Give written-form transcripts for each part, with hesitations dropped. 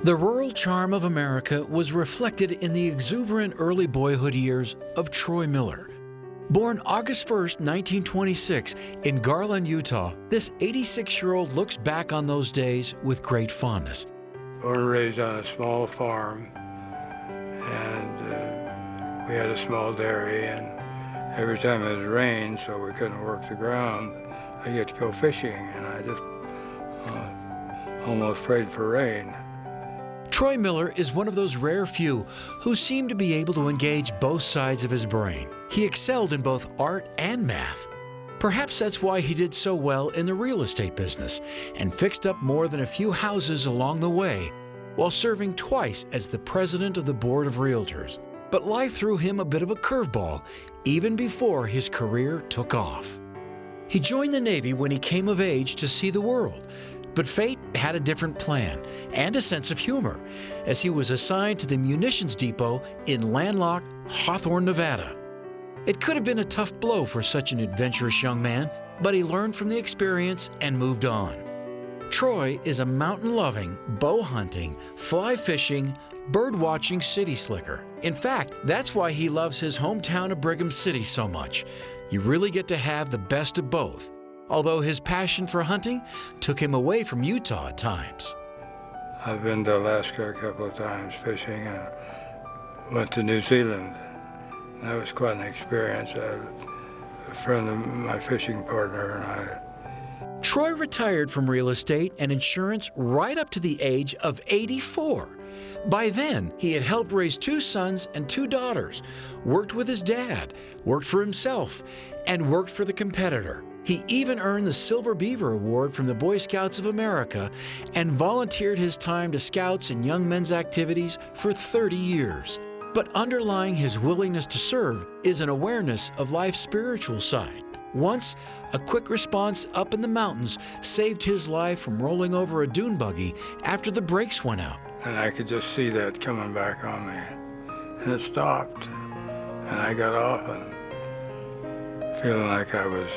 The rural charm of America was reflected in the exuberant early boyhood years of Troy Miller. Born August 1st, 1926, in Garland, Utah, this 86-year-old looks back on those days with great fondness. Born and raised on a small farm, and we had a small dairy, and every time it rained, so we couldn't work the ground, I get to go fishing, and I just almost prayed for rain. Troy Miller is one of those rare few who seem to be able to engage both sides of his brain. He excelled in both art and math. Perhaps that's why he did so well in the real estate business and fixed up more than a few houses along the way, while serving twice as the president of the Board of Realtors. But life threw him a bit of a curveball even before his career took off. He joined the Navy when he came of age to see the world, but fate had a different plan and a sense of humor, as he was assigned to the munitions depot in landlocked Hawthorne, Nevada. It could have been a tough blow for such an adventurous young man, but he learned from the experience and moved on. Troy is a mountain-loving, bow-hunting, fly-fishing, bird-watching city slicker. In fact, that's why he loves his hometown of Brigham City so much. You really get to have the best of both, although his passion for hunting took him away from Utah at times. I've been to Alaska a couple of times fishing and went to New Zealand. That was quite an experience. A friend of my fishing partner and I. Troy retired from real estate and insurance right up to the age of 84. By then, he had helped raise 2 sons and 2 daughters, worked with his dad, worked for himself, and worked for the competitor. He even earned the Silver Beaver Award from the Boy Scouts of America and volunteered his time to Scouts and Young Men's activities for 30 years. But underlying his willingness to serve is an awareness of life's spiritual side. Once, a quick response up in the mountains saved his life from rolling over a dune buggy after the brakes went out. And I could just see that coming back on me. And it stopped. And I got off and feeling like I was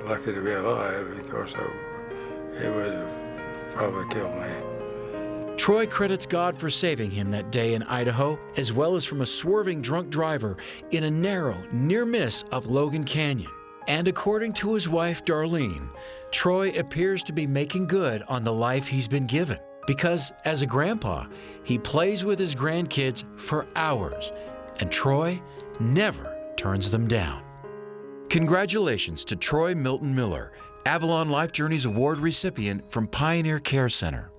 lucky to be alive. Of course, it would have probably killed me. Troy credits God for saving him that day in Idaho, as well as from a swerving drunk driver in a narrow near miss up Logan Canyon. And according to his wife, Darlene, Troy appears to be making good on the life he's been given. Because as a grandpa, he plays with his grandkids for hours, and Troy never turns them down. Congratulations to Troy Milton Miller, Avalon Life Journeys Award recipient from Pioneer Care Center.